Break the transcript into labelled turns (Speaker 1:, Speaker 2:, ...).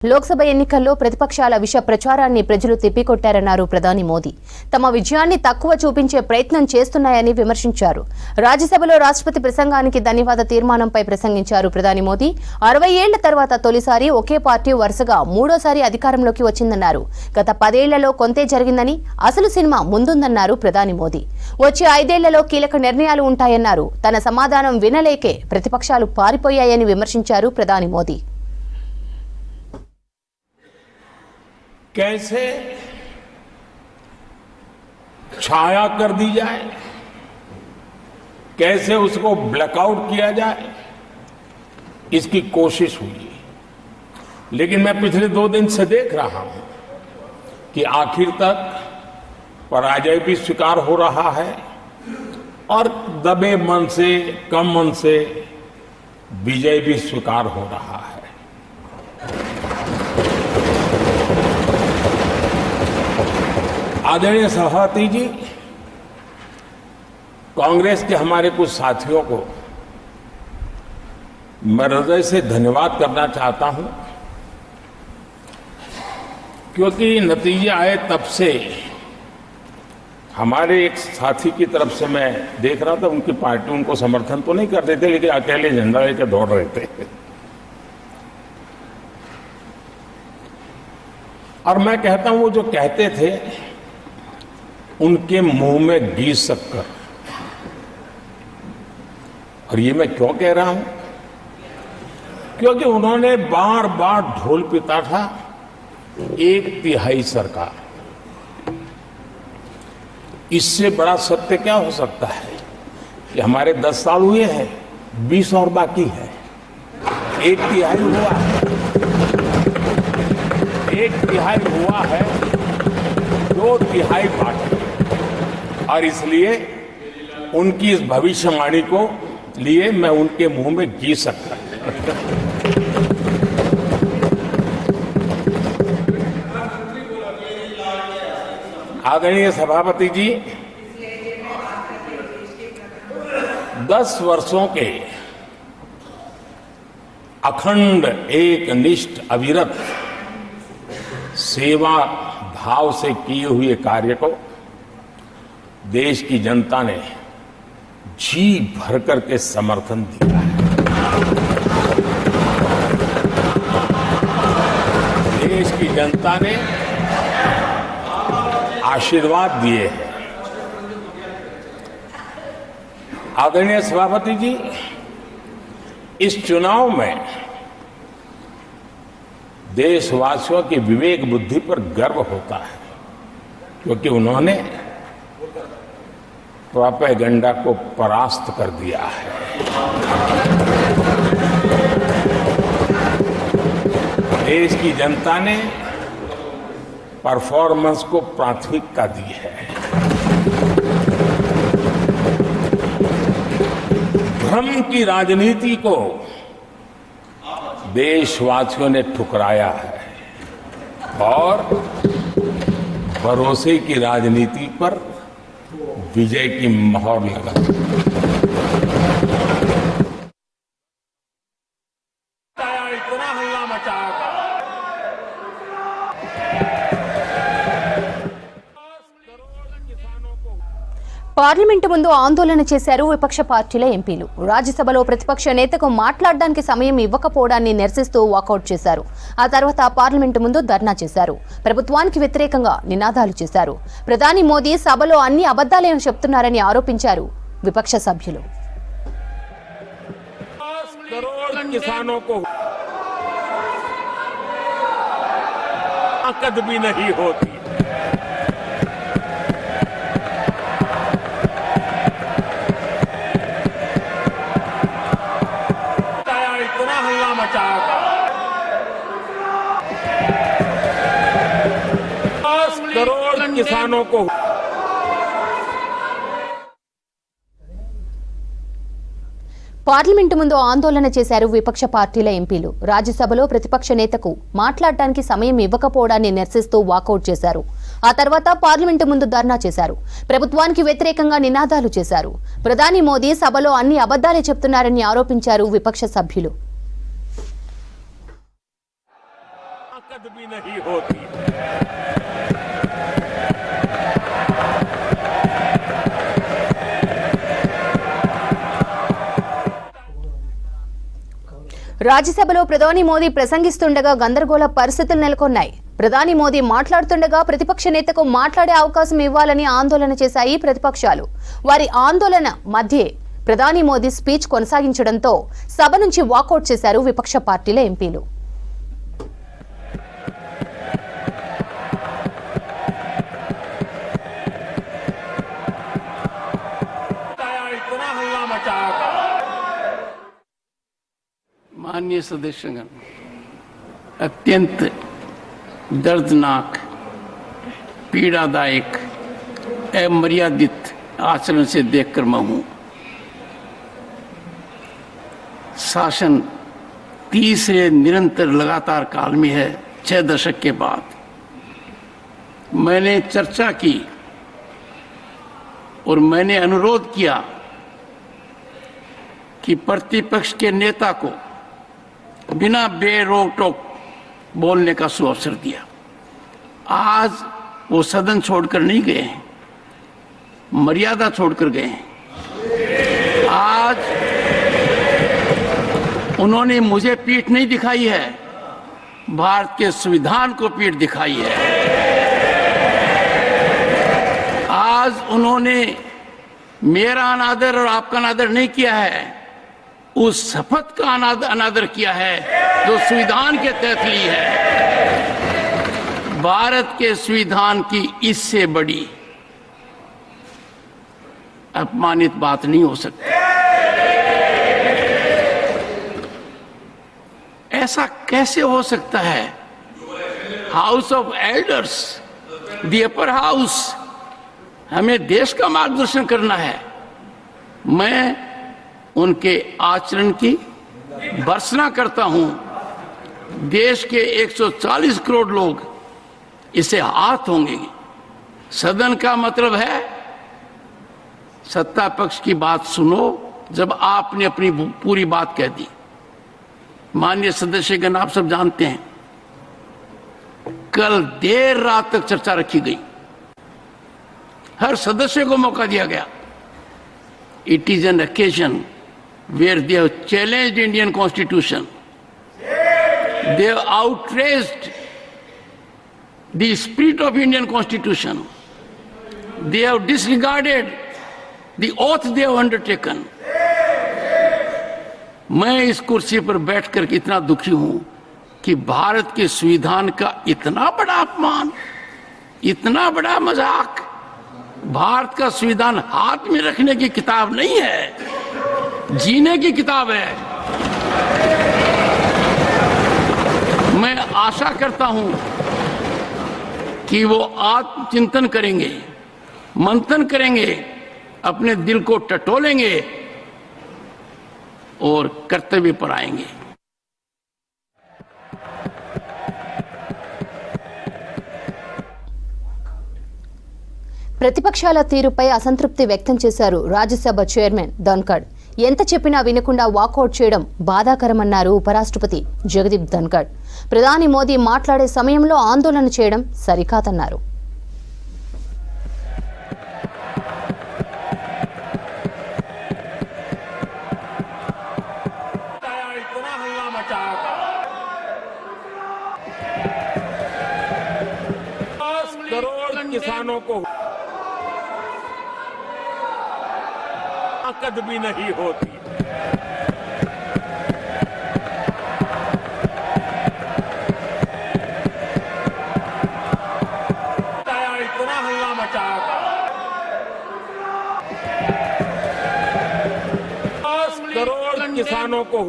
Speaker 1: లోక్సభ ఎన్నికల్లో ప్రతిపక్షాల విష ప్రచారాన్ని ప్రజలు తిప్పికొట్టారన్నారు ప్రధాని మోదీ. తమ విజయాన్ని తక్కువ చూపించే ప్రయత్నం చేస్తున్నాయని విమర్శించారు. రాజ్యసభలో రాష్ట్రపతి ప్రసంగానికి ధన్యవాద తీర్మానంపై ప్రసంగించారు ప్రధాని మోదీ. 60 ఏళ్ల తర్వాత తొలిసారి ఒకే పార్టీ వరుసగా మూడోసారి అధికారంలోకి వచ్చిందన్నారు. గత 10 ఏళ్లలో కొంతే జరిగిందని, అసలు సినిమా ముందుందన్నారు ప్రధాని మోదీ. వచ్చే 5 ఏళ్లలో కీలక నిర్ణయాలు ఉంటాయన్నారు. తన సమాధానం వినలేకే ప్రతిపక్షాలు పారిపోయాయని విమర్శించారు ప్రధాని మోదీ.
Speaker 2: कैसे छाया कर दी जाए, कैसे उसको ब्लैकआउट किया जाए, इसकी कोशिश हुई। लेकिन मैं पिछले 2 दिन से देख रहा हूं कि आखिर तक पराजय भी स्वीकार हो रहा है और दबे मन से, कम मन से विजय भी स्वीकार हो रहा है। आदरणीय सभापति जी, कांग्रेस के हमारे कुछ साथियों को मैं हृदय से धन्यवाद करना चाहता हूं, क्योंकि नतीजे आए तब से हमारे एक साथी की तरफ से मैं देख रहा था, उनकी पार्टी उनको समर्थन तो नहीं कर रहे थे, लेकिन अकेले झंडा लेकर दौड़ रहे थे। और मैं कहता हूं, वो जो कहते थे उनके मुंह में घी शक्कर। और ये मैं क्यों कह रहा हूं? क्योंकि उन्होंने बार बार ढोल पीटा था 1/3 सरकार। इससे बड़ा सत्य क्या हो सकता है कि हमारे 10 साल हुए हैं, 20 और बाकी है। 1/3 हुआ है, 1/3 हुआ है, 2/3 बाकी। और इसलिए उनकी इस भविष्यवाणी को लिए मैं उनके मुंह में घी सकता। आदरणीय सभापति जी, 10 वर्षों के अखंड, एकनिष्ठ, अविरत सेवा भाव से किए हुए कार्य को देश की जनता ने जी भर करके समर्थन दिया है। देश की जनता ने आशीर्वाद दिए हैं। आदरणीय सभापति जी, इस चुनाव में देशवासियों की विवेक बुद्धि पर गर्व होता है, क्योंकि उन्होंने प्रोपेगेंडा को परास्त कर दिया है। देश की जनता ने परफॉर्मेंस को प्राथमिकता दी है। भ्रम की राजनीति को देशवासियों ने ठुकराया है और भरोसे की राजनीति पर विजय की मोहर लगा। इतना हल्ला मचाया था।
Speaker 1: పార్లమెంటు ముందు ఆందోళన చేశారు విపక్ష పార్టీల ఎంపీలు. రాజ్యసభలో ప్రతిపక్ష నేతకు మాట్లాడడానికి సమయం ఇవ్వకపోవడాన్ని నిరసిస్తూ వాకౌట్ చేశారు. ఆ తర్వాత పార్లమెంటు ముందు ధర్నా చేశారు. ప్రభుత్వానికి వ్యతిరేకంగా నినాదాలు చేశారు. ప్రధాని మోదీ సభలో అన్ని అబద్ధాలే చెప్తున్నారని ఆరోపించారు విపక్ష సభ్యులు.
Speaker 2: किसानों को
Speaker 1: పార్లమెంటు ముందు ఆందోళన చేశారు విపక్ష పార్టీల ఎంపీలు. రాజ్యసభలో ప్రతిపక్ష నేతకు మాట్లాడడానికి సమయం ఇవ్వకపోవడాన్ని నిరసిస్తూ వాకౌట్ చేశారు. ఆ తర్వాత పార్లమెంటు ముందు ధర్నా చేశారు. ప్రభుత్వానికి వ్యతిరేకంగా నినాదాలు చేశారు. ప్రధాని మోదీ సభలో అన్ని అబద్ధాలే చెప్తున్నారని ఆరోపించారు విపక్ష సభ్యులు.
Speaker 2: ताकत भी नहीं होती।
Speaker 1: రాజ్యసభలో ప్రధాని మోదీ ప్రసంగిస్తుండగా గందరగోళ పరిస్థితులు నెలకొన్నాయి. ప్రధాని మోదీ మాట్లాడుతుండగా ప్రతిపక్ష నేతకు మాట్లాడే అవకాశం ఇవ్వాలని ఆందోళన చేశాయి ప్రతిపక్షాలు. వారి ఆందోళన మధ్యే ప్రధాని మోదీ స్పీచ్ కొనసాగించడంతో సభ నుంచి వాకౌట్ చేశారు విపక్ష పార్టీల ఎంపీలు.
Speaker 3: माननीय सदस्यगण, अत्यंत दर्दनाक, पीड़ादायक, अमर्यादित आचरण से देखकर मैं हूं। शासन तीसरे निरंतर लगातार काल में है। 6 दशक के बाद मैंने चर्चा की और मैंने अनुरोध किया कि प्रतिपक्ष के नेता को बिना बेरोक टोक बोलने का सुअवसर दिया। आज वो सदन छोड़कर नहीं गए हैं, मर्यादा छोड़कर गए हैं। आज उन्होंने मुझे पीठ नहीं दिखाई है, भारत के संविधान को पीठ दिखाई है। आज उन्होंने मेरा अनादर और आपका अनादर नहीं किया है, उस शपथ का अनादर किया है जो संविधान के तहत ली है। भारत के संविधान की इससे बड़ी अपमानित बात नहीं हो सकती। ऐसा कैसे हो सकता है? House of elders, the upper house, हमें देश का मार्गदर्शन करना है। मैं उनके आचरण की भर्त्सना करता हूं। देश के 140 करोड़ लोग इसे हाथ होंगे। सदन का मतलब है सत्ता पक्ष की बात सुनो जब आपने अपनी पूरी बात कह दी। माननीय सदस्यगण, आप सब जानते हैं कल देर रात तक चर्चा रखी गई, हर सदस्य को मौका दिया गया। It is an occasion where they have challenged Indian Constitution. They have outraged the spirit of Indian Constitution. They have disregarded the oath they have undertaken. मैं इस कुर्सी पर बैठकर इतना दुखी हूं कि भारत के संविधान का इतना बड़ा अपमान, इतना बड़ा मजाक। भारत का संविधान हाथ में रखने की किताब नहीं है, जीने की किताब है। मैं आशा करता हूं कि वो आत्मचिंतन करेंगे, मंथन करेंगे, अपने दिल को टटोलेंगे और कर्तव्य पर आएंगे।
Speaker 1: ప్రతిపక్షాల తీరుపై అసంతృప్తి వ్యక్తం చేశారు రాజ్యసభ చైర్మన్ ధన్ఖడ్. ఎంత చెప్పినా వినకుండా వాకౌట్ చేయడం బాధాకరమన్నారు ఉపరాష్ట్రపతి జగదీప్ ధన్ఖడ్. ప్రధాని మోదీ మాట్లాడే సమయంలో ఆందోళన చేయడం సరికాదన్నారు.
Speaker 2: किसानों को ताकत भी नहीं होती। इतना हल्ला मचाया था, 10 करोड़ किसानों को